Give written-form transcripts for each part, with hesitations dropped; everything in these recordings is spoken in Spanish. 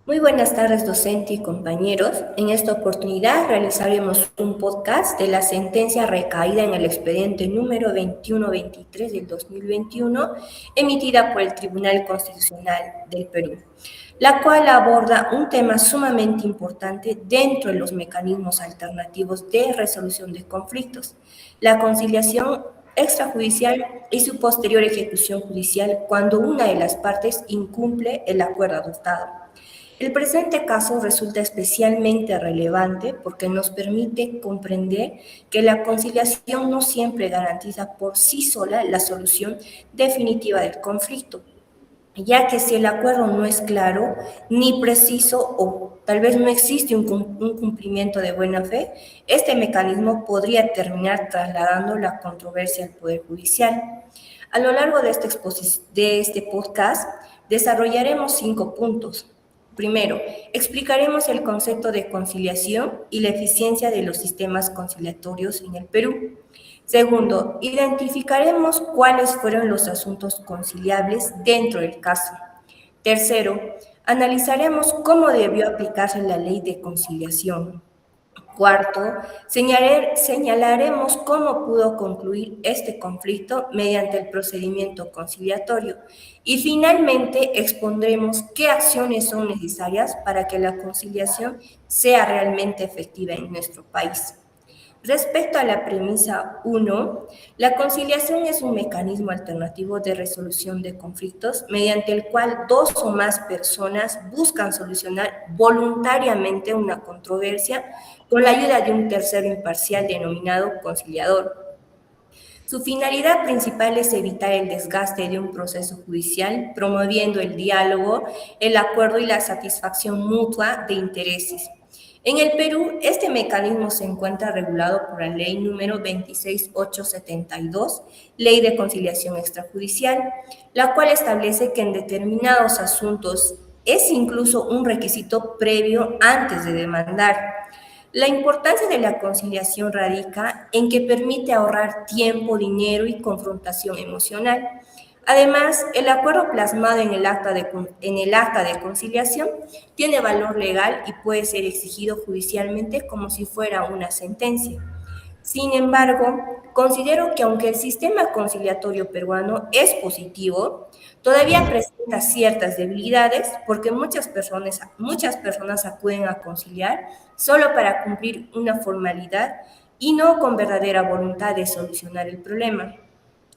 Muy buenas tardes, docente y compañeros. En esta oportunidad realizaremos un podcast de la sentencia recaída en el expediente número 2123 del 2021, emitida por el Tribunal Constitucional del Perú, la cual aborda un tema sumamente importante dentro de los mecanismos alternativos de resolución de conflictos: la conciliación extrajudicial y su posterior ejecución judicial cuando una de las partes incumple el acuerdo adoptado. El presente caso resulta especialmente relevante porque nos permite comprender que la conciliación no siempre garantiza por sí sola la solución definitiva del conflicto, ya que si el acuerdo no es claro ni preciso o tal vez no existe un cumplimiento de buena fe, este mecanismo podría terminar trasladando la controversia al Poder Judicial. A lo largo de este podcast desarrollaremos 5 puntos. Primero, explicaremos el concepto de conciliación y la eficiencia de los sistemas conciliatorios en el Perú. Segundo, identificaremos cuáles fueron los asuntos conciliables dentro del caso. Tercero, analizaremos cómo debió aplicarse la ley de conciliación. Cuarto, señalaremos cómo pudo concluir este conflicto mediante el procedimiento conciliatorio. Y finalmente expondremos qué acciones son necesarias para que la conciliación sea realmente efectiva en nuestro país. Respecto a la premisa 1, la conciliación es un mecanismo alternativo de resolución de conflictos mediante el cual dos o más personas buscan solucionar voluntariamente una controversia con la ayuda de un tercero imparcial denominado conciliador. Su finalidad principal es evitar el desgaste de un proceso judicial, promoviendo el diálogo, el acuerdo y la satisfacción mutua de intereses. En el Perú, este mecanismo se encuentra regulado por la Ley número 26872, Ley de Conciliación Extrajudicial, la cual establece que en determinados asuntos es incluso un requisito previo antes de demandar. La importancia de la conciliación radica en que permite ahorrar tiempo, dinero y confrontación emocional. Además, el acuerdo plasmado en el acta de conciliación tiene valor legal y puede ser exigido judicialmente como si fuera una sentencia. Sin embargo, considero que aunque el sistema conciliatorio peruano es positivo, todavía presenta ciertas debilidades porque muchas personas acuden a conciliar solo para cumplir una formalidad y no con verdadera voluntad de solucionar el problema.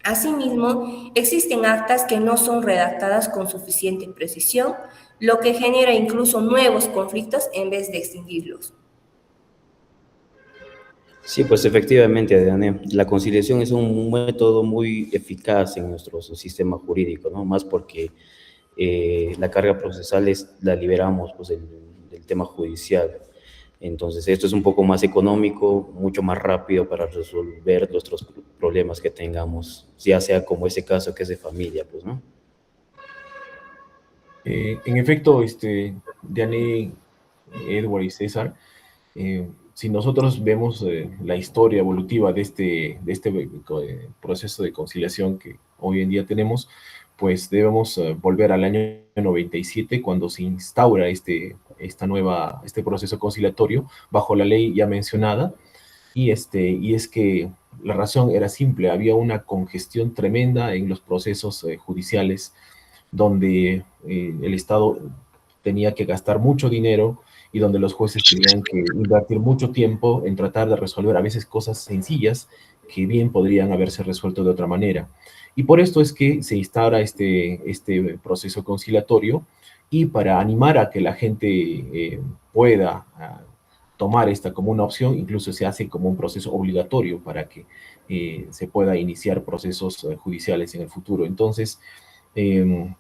Asimismo, existen actas que no son redactadas con suficiente precisión, lo que genera incluso nuevos conflictos en vez de extinguirlos. Sí, pues efectivamente, Adriane, la conciliación es un método muy eficaz en nuestro sistema jurídico, ¿no? Más porque la carga procesal la liberamos pues, del tema judicial. Entonces, esto es un poco más económico, mucho más rápido para resolver nuestros problemas que tengamos, ya sea como ese caso que es de familia, pues, ¿no? En efecto, Diane, Edward y César, si nosotros vemos la historia evolutiva de este proceso de conciliación que hoy en día tenemos, pues debemos volver al año 97 cuando se instaura este proceso conciliatorio bajo la ley ya mencionada, y es que la razón era simple: había una congestión tremenda en los procesos judiciales donde el Estado tenía que gastar mucho dinero y donde los jueces tenían que invertir mucho tiempo en tratar de resolver a veces cosas sencillas que bien podrían haberse resuelto de otra manera. Y por esto es que se instaura este proceso conciliatorio, y para animar a que la gente pueda tomar esta como una opción, incluso se hace como un proceso obligatorio para que se pueda iniciar procesos judiciales en el futuro. Entonces, eh,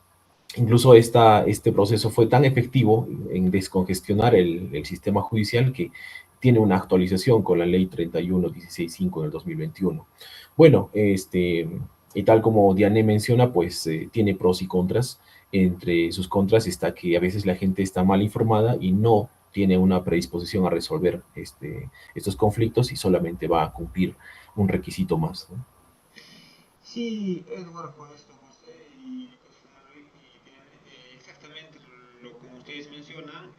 incluso este proceso fue tan efectivo en descongestionar el sistema judicial que tiene una actualización con la ley 31.165 del 2021. Bueno, y tal como Diane menciona, pues tiene pros y contras. Entre sus contras está que a veces la gente está mal informada y no tiene una predisposición a resolver estos conflictos y solamente va a cumplir un requisito más, ¿no? Sí, Edward, con esto José y exactamente como usted ustedes mencionan,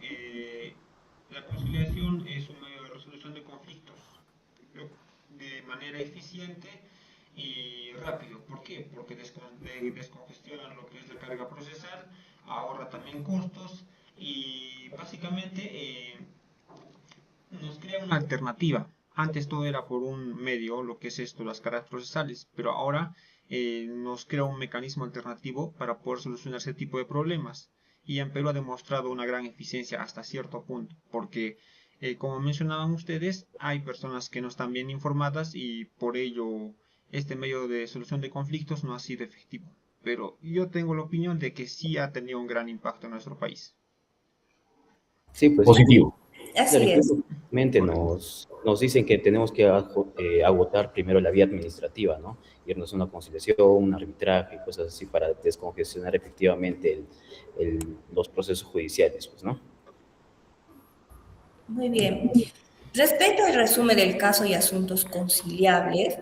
la conciliación es un medio de resolución de conflictos de manera eficiente y rápido. ¿Por qué? Porque descongestionan lo que es la carga procesal, ahorra también costos y básicamente nos crea una alternativa. Antes todo era por un medio, lo que es esto, las cargas procesales, pero ahora nos crea un mecanismo alternativo para poder solucionar ese tipo de problemas. Y en Perú ha demostrado una gran eficiencia hasta cierto punto, porque como mencionaban ustedes, hay personas que no están bien informadas y por ello este medio de solución de conflictos no ha sido efectivo. Pero yo tengo la opinión de que sí ha tenido un gran impacto en nuestro país. Sí, pues Positivo. claro, Así es. incluso mente Correcto. nos dicen que tenemos que agotar primero la vía administrativa, ¿no? Irnos a una conciliación, un arbitraje, cosas así para descongestionar efectivamente los procesos judiciales, pues, ¿no? Muy bien. Respecto al resumen del caso y asuntos conciliables,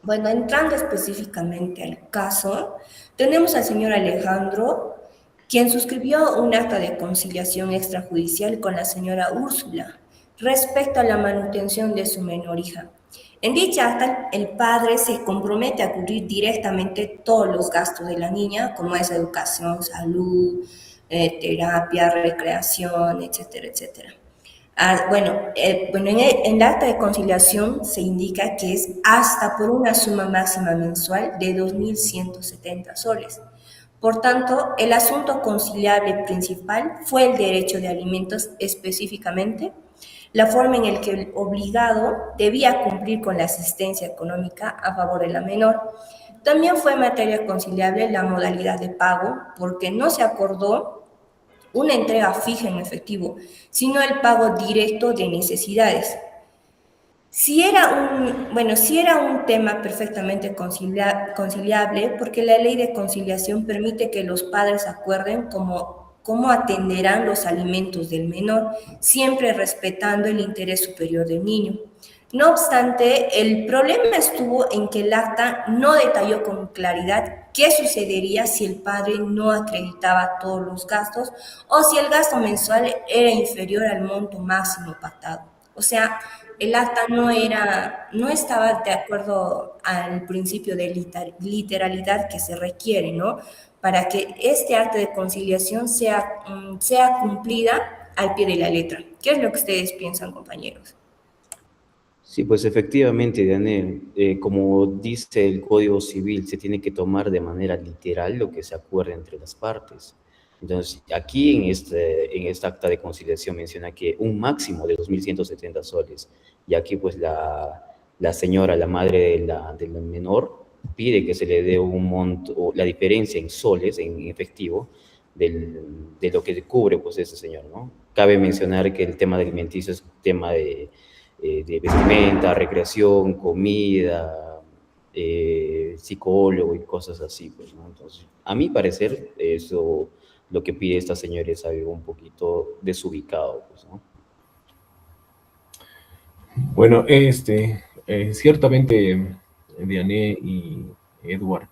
bueno, entrando específicamente al caso, tenemos al señor Alejandro, quien suscribió un acta de conciliación extrajudicial con la señora Úrsula respecto a la manutención de su menor hija. En dicha acta, el padre se compromete a cubrir directamente todos los gastos de la niña, como es educación, salud, terapia, recreación, etcétera, etcétera. En el acta de conciliación se indica que es hasta por una suma máxima mensual de 2.170 soles. Por tanto, el asunto conciliable principal fue el derecho de alimentos específicamente, la forma en la que el obligado debía cumplir con la asistencia económica a favor de la menor. También fue materia conciliable la modalidad de pago, porque no se acordó una entrega fija en efectivo, sino el pago directo de necesidades. Si era un tema perfectamente conciliable, porque la ley de conciliación permite que los padres acuerden cómo atenderán los alimentos del menor, siempre respetando el interés superior del niño. No obstante, el problema estuvo en que el acta no detalló con claridad qué sucedería si el padre no acreditaba todos los gastos o si el gasto mensual era inferior al monto máximo pactado. O sea, el acta no estaba de acuerdo al principio de literalidad que se requiere, ¿no? Para que este acta de conciliación sea cumplida al pie de la letra. ¿Qué es lo que ustedes piensan, compañeros? Sí, pues efectivamente, Daniel, como dice el Código Civil, se tiene que tomar de manera literal lo que se acuerde entre las partes. Entonces, aquí en esta acta de conciliación menciona que un máximo de 2.170 soles, y aquí pues la señora, la madre del menor, pide que se le dé un monto, o la diferencia en soles, en efectivo, de lo que cubre pues ese señor, ¿no? Cabe mencionar que el tema de alimenticios es un tema de vestimenta, recreación, comida, psicólogo y cosas así, pues, ¿no? Entonces, a mi parecer, eso, lo que pide esta señora es algo un poquito desubicado, pues, ¿no? Bueno, ciertamente, Diane y Edward,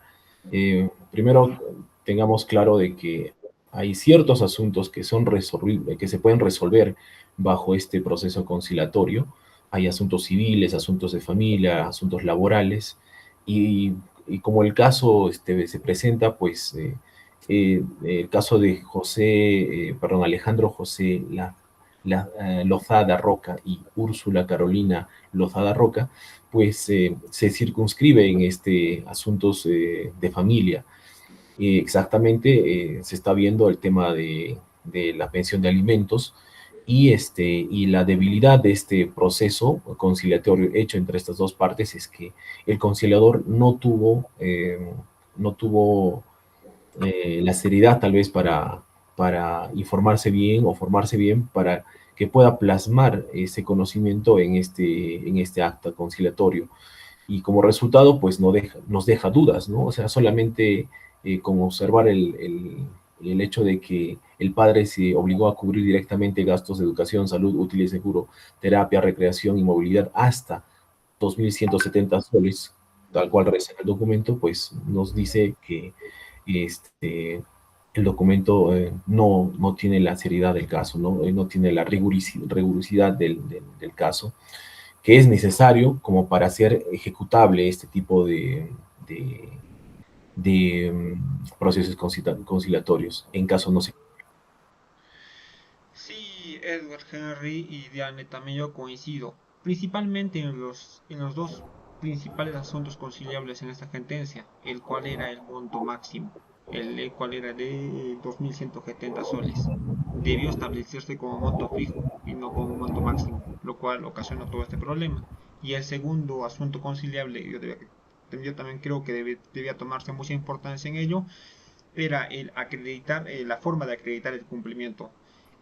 primero tengamos claro de que hay ciertos asuntos que son resolvibles, que se pueden resolver bajo este proceso conciliatorio. Hay asuntos civiles, asuntos de familia, asuntos laborales, y, y como el caso se presenta, pues el caso de Alejandro José Lozada Roca y Úrsula Carolina Lozada Roca, pues se circunscribe en asuntos de familia. Exactamente, se está viendo el tema de la pensión de alimentos y la debilidad de este proceso conciliatorio hecho entre estas dos partes es que el conciliador no tuvo la seriedad tal vez para informarse bien o formarse bien para que pueda plasmar ese conocimiento en este acta conciliatorio. Y como resultado, pues nos deja dudas, ¿no? O sea, solamente con observar el hecho de que el padre se obligó a cubrir directamente gastos de educación, salud, útil y seguro, terapia, recreación y movilidad hasta 2.170 soles, tal cual reza el documento, pues nos dice que este, el documento no tiene la seriedad del caso, no tiene la rigurosidad del caso, que es necesario como para hacer ejecutable este tipo de procesos conciliatorios, en caso no se... Sí, Edward Henry y Diane, también yo coincido, principalmente en los dos principales asuntos conciliables en esta sentencia, el cual era el monto máximo, el cual era de 2.170 soles. Debió establecerse como monto fijo y no como monto máximo, lo cual ocasionó todo este problema. Y el segundo asunto conciliable, yo también creo que debía tomarse mucha importancia en ello, era el acreditar, la forma de acreditar el cumplimiento,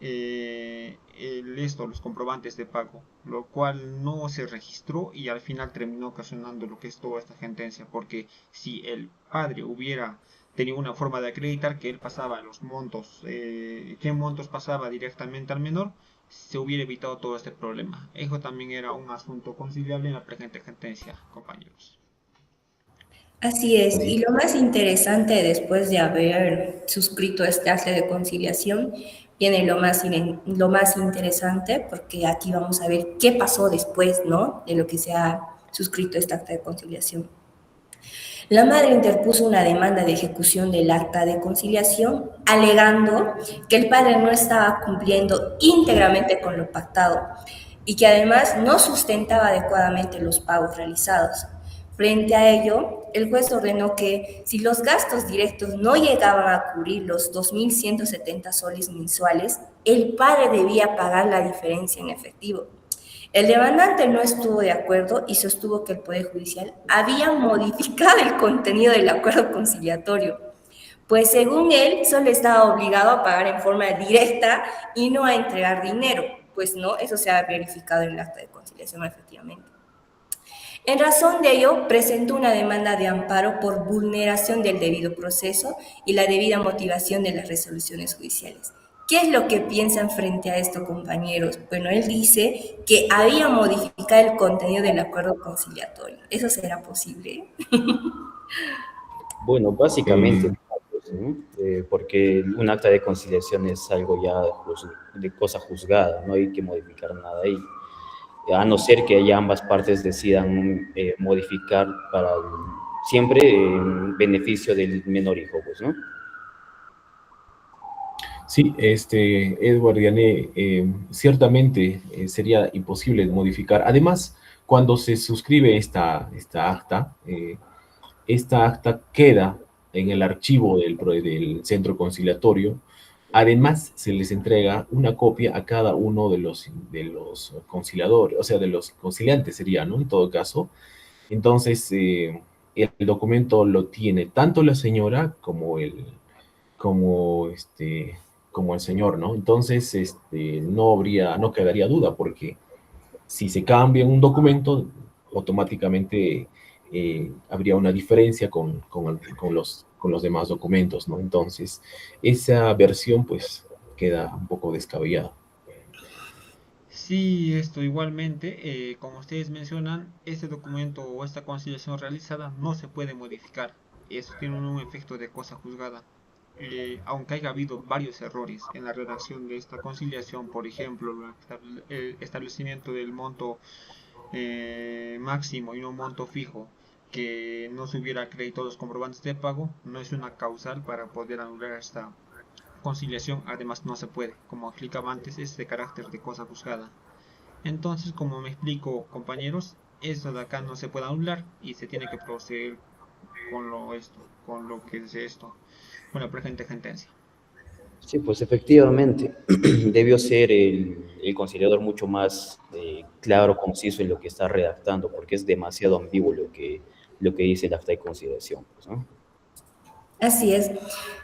los comprobantes de pago, lo cual no se registró y al final terminó ocasionando lo que es toda esta sentencia, porque si el padre hubiera tenido una forma de acreditar que él pasaba los montos, qué montos pasaba directamente al menor, se hubiera evitado todo este problema. Eso también era un asunto conciliable en la presente sentencia, compañeros. Así es, y lo más interesante después de haber suscrito este acta de conciliación, viene lo más interesante, porque aquí vamos a ver qué pasó después, ¿no? De lo que se ha suscrito este acta de conciliación. La madre interpuso una demanda de ejecución del acta de conciliación, alegando que el padre no estaba cumpliendo íntegramente con lo pactado y que además no sustentaba adecuadamente los pagos realizados. Frente a ello, el juez ordenó que si los gastos directos no llegaban a cubrir los 2.170 soles mensuales, el padre debía pagar la diferencia en efectivo. El demandante no estuvo de acuerdo y sostuvo que el Poder Judicial había modificado el contenido del acuerdo conciliatorio, pues según él solo estaba obligado a pagar en forma directa y no a entregar dinero, pues no, eso se ha verificado en el acta de conciliación efectivamente. En razón de ello, presentó una demanda de amparo por vulneración del debido proceso y la debida motivación de las resoluciones judiciales. ¿Qué es lo que piensan frente a esto, compañeros? Bueno, él dice que había modificado el contenido del acuerdo conciliatorio. ¿Eso será posible? Bueno, básicamente, Eh, pues, ¿no? Porque un acta de conciliación es algo ya de cosa juzgada, no hay que modificar nada ahí, a no ser que ya ambas partes decidan modificar siempre en beneficio del menor hijo, pues, ¿no? sí, Edward Diané, ciertamente sería imposible modificar. Además, cuando se suscribe esta acta queda en el archivo del centro conciliatorio. Además, se les entrega una copia a cada uno de los conciliadores, o sea, de los conciliantes sería, ¿no? En todo caso. Entonces, el documento lo tiene tanto la señora como, este, como el señor, ¿no? Entonces, no quedaría duda, porque si se cambia un documento, automáticamente habría una diferencia con los demás documentos, ¿no? Entonces, esa versión, pues, queda un poco descabellada. Sí, esto igualmente, como ustedes mencionan, este documento o esta conciliación realizada no se puede modificar. Eso tiene un efecto de cosa juzgada. Aunque haya habido varios errores en la redacción de esta conciliación, por ejemplo, el establecimiento del monto máximo y no un monto fijo, que no se hubiera acreditado los comprobantes de pago, no es una causal para poder anular esta conciliación. Además, no se puede, como explicaba antes, es de carácter de cosa juzgada. Entonces, como me explico, compañeros, esto de acá no se puede anular y se tiene que proceder con lo que es esto, con la presente sentencia. Sí, pues efectivamente, debió ser el conciliador mucho más claro, conciso en lo que está redactando, porque es demasiado ambiguo lo que dice el acta de conciliación, pues, ¿no? Así es.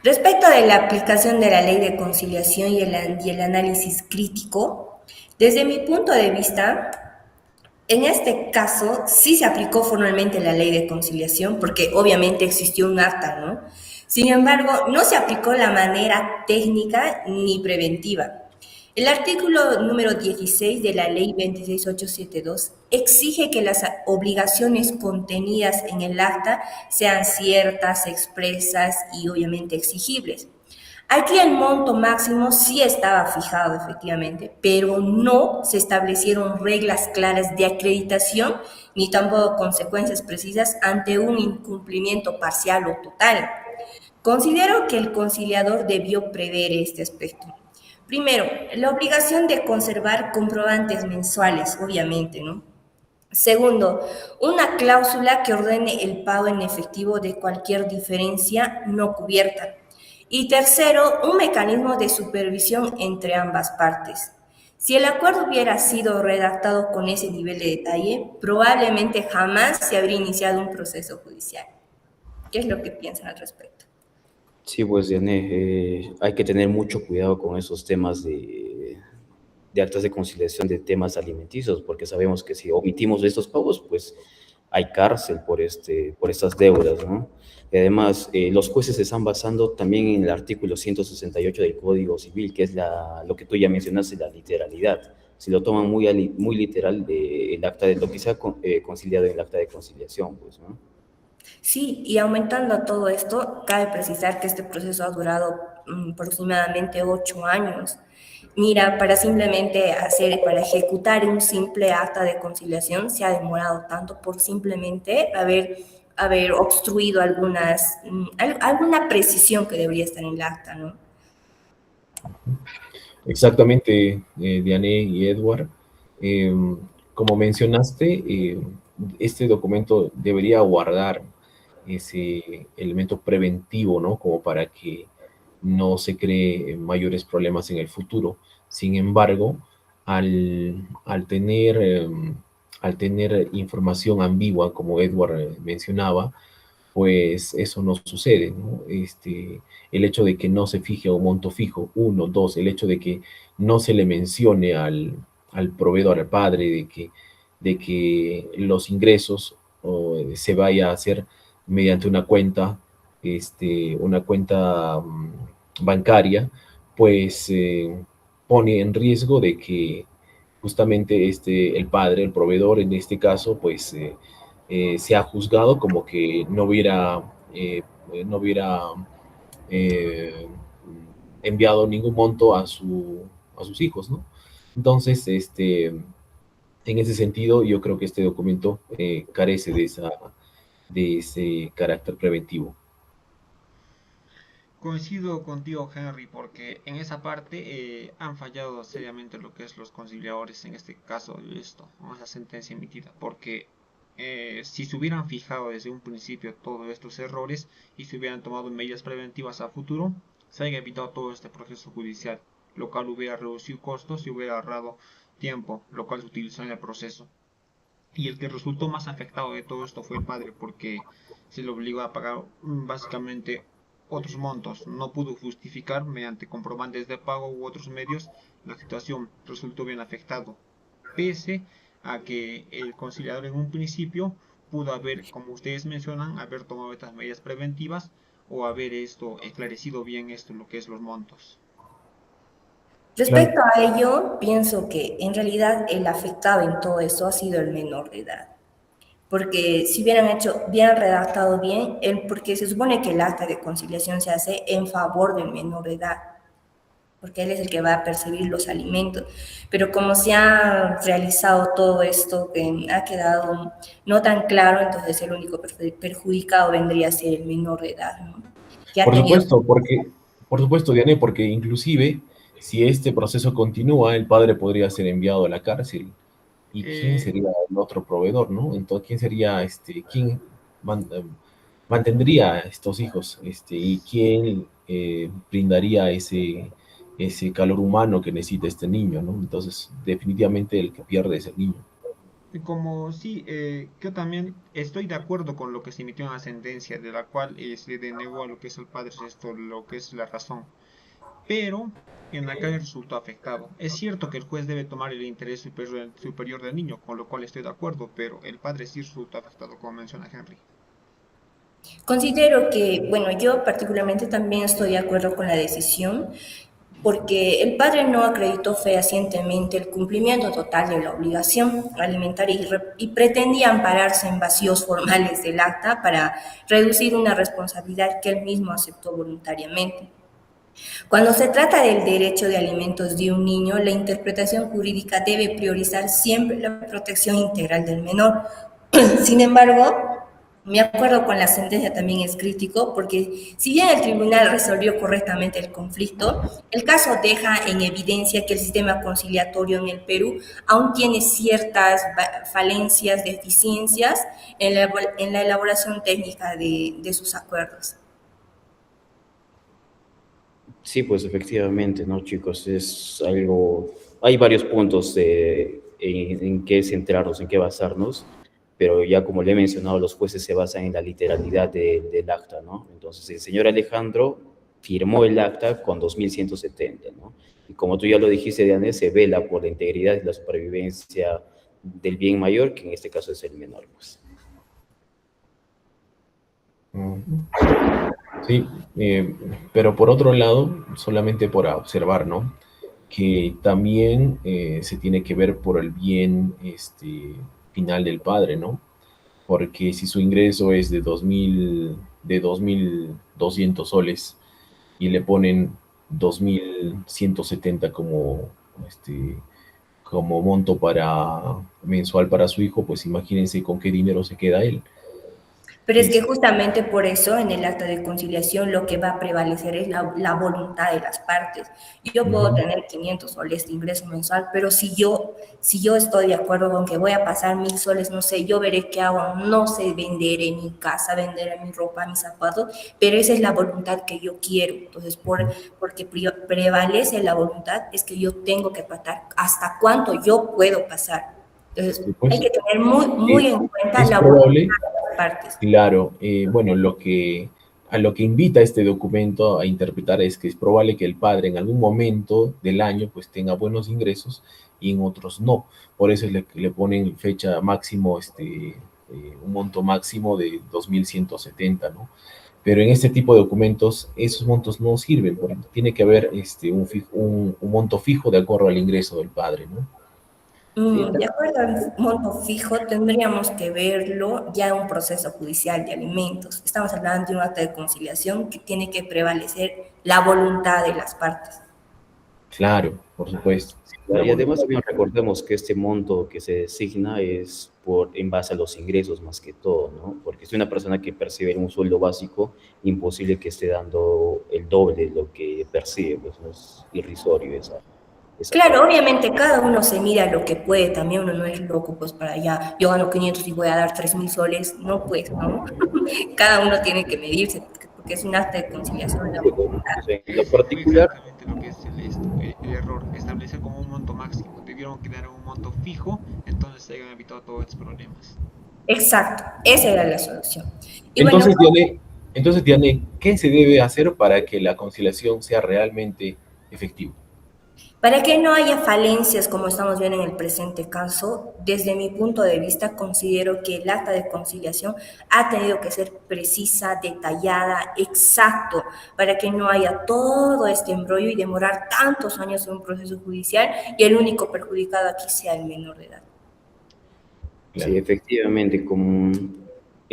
Respecto de la aplicación de la ley de conciliación y el análisis crítico, desde mi punto de vista, en este caso sí se aplicó formalmente la ley de conciliación, porque obviamente existió un acta, ¿no? Sin embargo, no se aplicó la manera técnica ni preventiva. El artículo número 16 de la Ley 26872 exige que las obligaciones contenidas en el acta sean ciertas, expresas y obviamente exigibles. Aquí el monto máximo sí estaba fijado efectivamente, pero no se establecieron reglas claras de acreditación ni tampoco consecuencias precisas ante un incumplimiento parcial o total. Considero que el conciliador debió prever este aspecto. Primero, la obligación de conservar comprobantes mensuales, obviamente, ¿no? Segundo, una cláusula que ordene el pago en efectivo de cualquier diferencia no cubierta. Y tercero, un mecanismo de supervisión entre ambas partes. Si el acuerdo hubiera sido redactado con ese nivel de detalle, probablemente jamás se habría iniciado un proceso judicial. ¿Qué es lo que piensan al respecto? Sí, pues, Diane, hay que tener mucho cuidado con esos temas de actas de conciliación de temas alimenticios, porque sabemos que si omitimos estos pagos, pues hay cárcel por estas deudas, ¿no? Y además, los jueces se están basando también en el artículo 168 del Código Civil, que es lo que tú ya mencionaste, la literalidad. Si lo toman muy literal el acta de lo que se ha conciliado en el acta de conciliación, pues, ¿no? Sí, y aumentando todo esto, cabe precisar que este proceso ha durado aproximadamente 8 años. Mira, para ejecutar un simple acta de conciliación se ha demorado tanto por simplemente haber obstruido alguna precisión que debería estar en el acta, ¿no? Exactamente, Diane y Edward. Eh, Como mencionaste, este documento debería guardar ese elemento preventivo, ¿no? Como para que no se cree mayores problemas en el futuro. Sin embargo, al tener información ambigua, como Edward mencionaba, pues eso no sucede, ¿no? El hecho de que no se fije un monto fijo, uno, dos, el hecho de que no se le mencione al proveedor, al padre, de que los ingresos se vaya a hacer mediante una cuenta bancaria, pues pone en riesgo de que justamente el padre, el proveedor en este caso, pues se ha juzgado como que no hubiera eh, enviado ningún monto a sus hijos, ¿no? Entonces, en ese sentido, yo creo que este documento carece de ese carácter preventivo. Coincido contigo, Henry, porque en esa parte han fallado seriamente lo que es los conciliadores, en este caso, esto, ¿no? Esa sentencia emitida, porque si se hubieran fijado desde un principio todos estos errores y se hubieran tomado medidas preventivas a futuro, se haya evitado todo este proceso judicial, lo cual hubiera reducido costos y hubiera ahorrado tiempo, lo cual se utilizó en el proceso. Y el que resultó más afectado de todo esto fue el padre, porque se le obligó a pagar básicamente otros montos. No pudo justificar mediante comprobantes de pago u otros medios. La situación resultó bien afectado, pese a que el conciliador en un principio pudo haber, como ustedes mencionan, haber tomado estas medidas preventivas o haber esto esclarecido bien esto, lo que es los montos. Claro. Respecto a ello, pienso que en realidad el afectado en todo esto ha sido el menor de edad. Porque si hubieran redactado bien, porque se supone que el acta de conciliación se hace en favor del menor de edad, porque él es el que va a percibir los alimentos. Pero como se ha realizado todo esto, que ha quedado no tan claro, entonces el único perjudicado vendría a ser el menor de edad, ¿no? Que ha Por tenido... supuesto, Diane, porque inclusive si este proceso continúa, el padre podría ser enviado a la cárcel. ¿Y quién Eh, sería el otro proveedor, no? Entonces, quién mantendría a estos hijos, y quién brindaría ese calor humano que necesita este niño, ¿no? Entonces, definitivamente el que pierde es el niño. Como sí, yo también estoy de acuerdo con lo que se emitió en la sentencia, de la cual se le denegó a lo que es el padre esto, lo que es la razón. Pero en la calle resultó afectado. Es cierto que el juez debe tomar el interés superior del niño, con lo cual estoy de acuerdo, pero el padre sí resultó afectado, como menciona Henry. Considero que, bueno, yo particularmente también estoy de acuerdo con la decisión, porque el padre no acreditó fehacientemente el cumplimiento total de la obligación alimentaria y pretendía ampararse en vacíos formales del acta para reducir una responsabilidad que él mismo aceptó voluntariamente. Cuando se trata del derecho de alimentos de un niño, la interpretación jurídica debe priorizar siempre la protección integral del menor. Sin embargo, mi acuerdo con la sentencia también es crítico porque si bien el tribunal resolvió correctamente el conflicto, el caso deja en evidencia que el sistema conciliatorio en el Perú aún tiene ciertas falencias, deficiencias en la elaboración técnica de sus acuerdos. Sí, pues efectivamente, ¿no, chicos? Es algo, hay varios puntos en qué centrarnos, en qué basarnos, pero ya como le he mencionado, los jueces se basan en la literalidad del acta, ¿no? Entonces, el señor Alejandro firmó el acta con 2170, ¿no? Y como tú ya lo dijiste, Diane, se vela por la integridad y la supervivencia del bien mayor, que en este caso es el menor, pues. Sí, pero por otro lado, solamente por observar, ¿no? Que también se tiene que ver por el bien final del padre, ¿no? Porque si su ingreso es de 2.200 soles y le ponen 2.170 como monto mensual para su hijo, pues imagínense con qué dinero se queda él. Pero es que justamente por eso en el acta de conciliación lo que va a prevalecer es la voluntad de las partes. Yo puedo tener 500 soles de ingreso mensual, pero si yo estoy de acuerdo con que voy a pasar 1.000 soles, no sé, yo veré qué hago, no sé, venderé mi casa, venderé mi ropa, mis zapatos, pero esa es la voluntad que yo quiero. Entonces, porque prevalece la voluntad, es que yo tengo que pasar hasta cuánto yo puedo pasar. Entonces, Pues, hay que tener muy en cuenta es la voluntad probable. de las partes. Claro, bueno, a lo que invita este documento a interpretar es que es probable que el padre en algún momento del año pues tenga buenos ingresos y en otros no. Por eso le ponen fecha máximo, un monto máximo de 2.170, ¿no? Pero en este tipo de documentos esos montos no sirven, porque tiene que haber un monto fijo de acuerdo al ingreso del padre, ¿no? Sí, De acuerdo al monto fijo, tendríamos que verlo ya en un proceso judicial de alimentos. Estamos hablando de un acta de conciliación que tiene que prevalecer la voluntad de las partes. Claro, por supuesto. claro, y además también recordemos que este monto que se designa es en base a los ingresos más que todo, ¿no? Porque si una persona que percibe un sueldo básico, imposible que esté dando el doble de lo que percibe, pues no es irrisorio esa parte. Claro, obviamente cada uno se mira lo que puede, también uno no es loco, pues para allá, yo gano 500 y voy a dar 3.000 soles, no pues, ¿no? Cada uno tiene que medirse, porque es un acta de conciliación. O sea, en lo Eso fue particular, exactamente lo que es el error, establecer como un monto máximo. Debieron quedar un monto fijo, entonces se habían evitado todos estos problemas. Exacto, esa era la solución. Y bueno, Entonces, Diane, ¿qué se debe hacer para que la conciliación sea realmente efectiva? para que no haya falencias como estamos viendo en el presente caso, desde mi punto de vista considero que el acta de conciliación ha tenido que ser precisa, detallada, exacto, para que no haya todo este embrollo y demorar tantos años en un proceso judicial y el único perjudicado aquí sea el menor de edad. sí, Claro. efectivamente,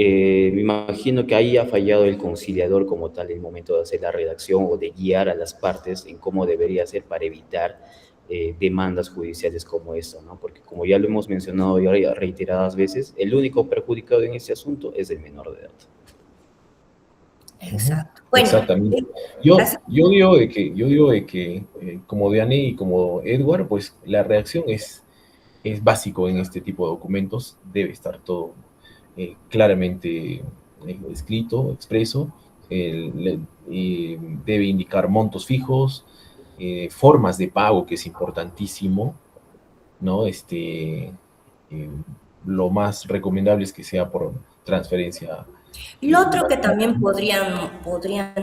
me imagino que ahí ha fallado el conciliador como tal en el momento de hacer la redacción o de guiar a las partes en cómo debería ser para evitar demandas judiciales como esta, ¿no? Porque como ya lo hemos mencionado ya reiteradas veces, el único perjudicado en este asunto es el menor de edad. Exacto. Bueno, Exactamente. Yo, así- yo digo de que como Diane y como Edward, pues la reacción es básico en este tipo de documentos, debe estar todo claramente escrito, expreso, y debe indicar montos fijos, formas de pago, que es importantísimo, ¿no? Eh, lo más recomendable es que sea por transferencia. Lo otro que también podrían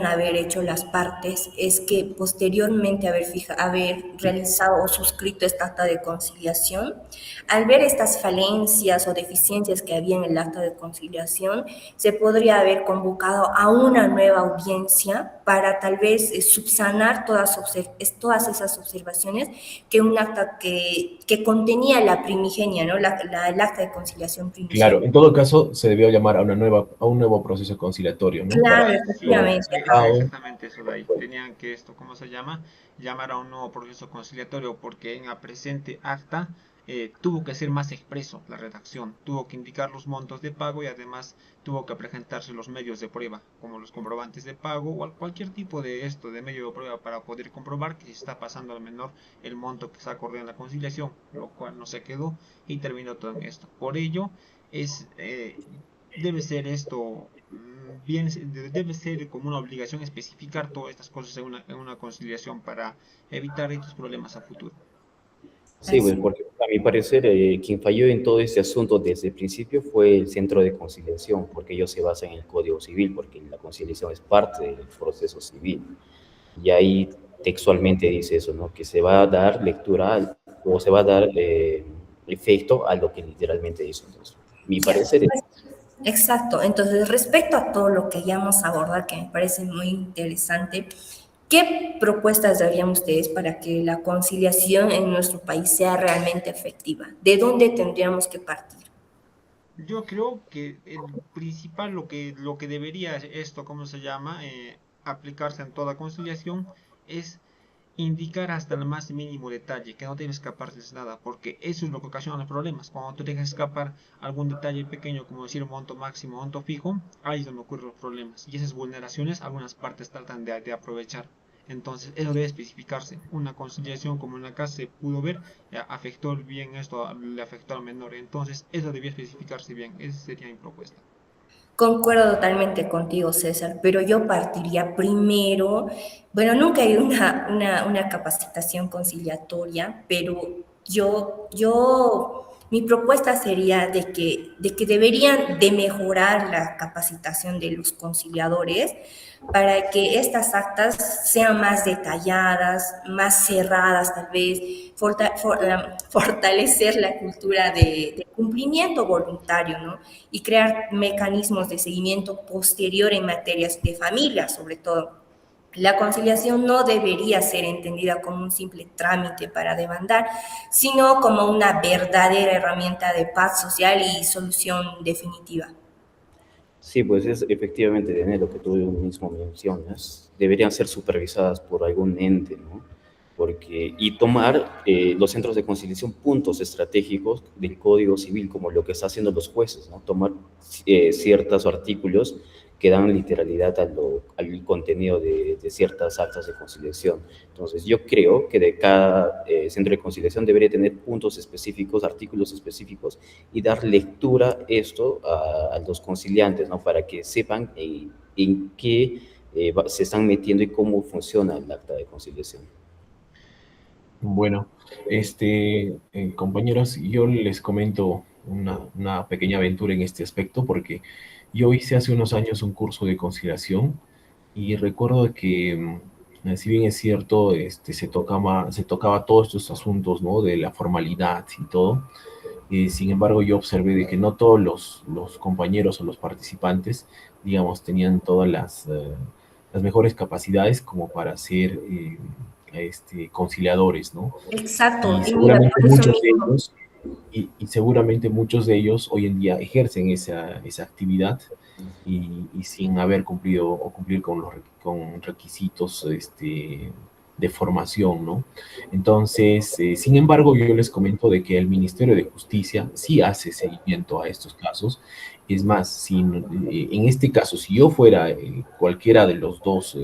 haber hecho las partes es que posteriormente haber realizado o suscrito esta acta de conciliación, al ver estas falencias o deficiencias que había en el acta de conciliación, se podría haber convocado a una nueva audiencia para tal vez subsanar todas esas observaciones que un acta que contenía la primigenia, ¿no? El acta de conciliación primigenia. Claro, en todo caso, se debió llamar a una un nuevo proceso conciliatorio, ¿no? Claro, Sí, efectivamente. exactamente eso de ahí. Tenían que esto, ¿cómo se llama? Llamar a un nuevo proceso conciliatorio porque en la presente acta tuvo que ser más expreso la redacción, tuvo que indicar los montos de pago y además tuvo que presentarse los medios de prueba, como los comprobantes de pago o cualquier tipo de esto, de medio de prueba para poder comprobar que se está pasando al menor el monto que se acordó en la conciliación, lo cual no se quedó y terminó todo en esto. Por ello, es debe ser esto bien, debe ser como una obligación especificar todas estas cosas en una conciliación para evitar estos problemas a futuro. Sí, pues Así. porque a mi parecer quien falló en todo este asunto desde el principio fue el Centro de Conciliación, porque ellos se basan en el Código Civil, porque la conciliación es parte del proceso civil. Y ahí textualmente dice eso, ¿no? Que se va a dar lectura o se va a dar efecto a lo que literalmente dice. Entonces, mi Ya. parecer es, Exacto. Entonces, respecto a todo lo que ya hemos abordado, que me parece muy interesante, ¿qué propuestas darían ustedes para que la conciliación en nuestro país sea realmente efectiva? ¿De dónde tendríamos que partir? Yo creo que el principal, lo que debería esto, ¿cómo se llama? Aplicarse en toda conciliación es indicar hasta el más mínimo detalle, que no debe escaparles nada, porque eso es lo que ocasiona los problemas. Cuando tú dejas escapar algún detalle pequeño, como decir monto máximo, monto fijo, ahí es donde ocurren los problemas. Y esas vulneraciones algunas partes tratan de aprovechar. Entonces, eso debe especificarse. Una conciliación como en acá se pudo ver, afectó bien esto, le afectó al menor. Entonces, eso debía especificarse bien. Esa sería mi propuesta. Concuerdo totalmente contigo, César, pero yo partiría primero, bueno, nunca hay una capacitación conciliatoria, pero mi propuesta sería de que deberían de mejorar la capacitación de los conciliadores para que estas actas sean más detalladas, más cerradas tal vez, fortalecer la cultura de cumplimiento voluntario, ¿no? Y crear mecanismos de seguimiento posterior en materias de familia, sobre todo. La conciliación no debería ser entendida como un simple trámite para demandar, sino como una verdadera herramienta de paz social y solución definitiva. sí, pues es efectivamente, Daniel, lo que tú mismo mencionas, deberían ser supervisadas por algún ente, ¿no? Porque, y tomar los centros de conciliación puntos estratégicos del Código Civil, como lo que están haciendo los jueces, ¿no? Tomar ciertos artículos que dan literalidad al contenido de ciertas actas de conciliación. Entonces, yo creo que de cada centro de conciliación debería tener puntos específicos, artículos específicos, y dar lectura esto a los conciliantes, ¿no? Para que sepan en qué se están metiendo y cómo funciona el acta de conciliación. Bueno, compañeros, yo les comento una pequeña aventura en este aspecto porque yo hice hace unos años un curso de conciliación y recuerdo que, si bien es cierto, se tocaba todos estos asuntos, ¿no? De la formalidad y todo. Sin embargo, yo observé de que no todos los compañeros o los participantes, digamos, tenían todas las mejores capacidades como para ser conciliadores, ¿no? Exacto, Y y mira, seguramente por eso muchos de mismo. ellos, y seguramente muchos de ellos hoy en día ejercen esa actividad y sin haber cumplido o cumplir con requisitos de formación, ¿no? Entonces, sin embargo, yo les comento de que el Ministerio de Justicia sí hace seguimiento a estos casos. Es más, en este caso, si yo fuera cualquiera de los dos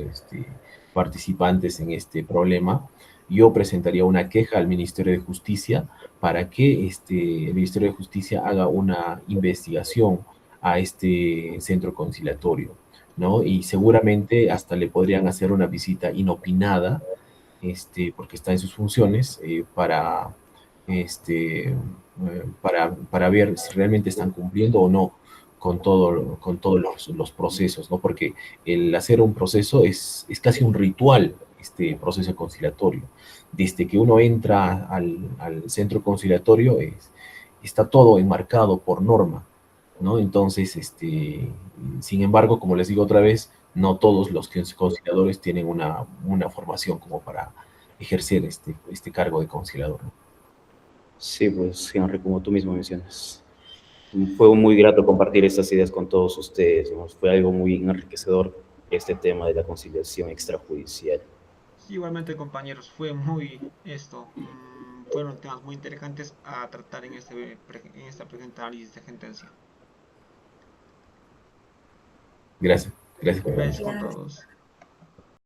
participantes en este problema, yo presentaría una queja al Ministerio de Justicia para que el Ministerio de Justicia haga una investigación a este centro conciliatorio, ¿no? Y seguramente hasta le podrían hacer una visita inopinada, porque está en sus funciones, para ver si realmente están cumpliendo o no con todos los procesos, ¿no? Porque el hacer un proceso es casi un ritual, este proceso conciliatorio. Desde que uno entra al centro conciliatorio, está todo enmarcado por norma, ¿no? Entonces, sin embargo, como les digo otra vez, no todos los conciliadores tienen una formación como para ejercer este cargo de conciliador, ¿no? Sí, pues, Henry, como tú mismo mencionas. Fue muy grato compartir estas ideas con todos ustedes, ¿no? Fue algo muy enriquecedor este tema de la conciliación extrajudicial. Sí, igualmente, compañeros, fue muy fueron temas muy interesantes a tratar en en esta presente análisis de sentencia. Gracias. Gracias por la Gracias con Gracias. todos.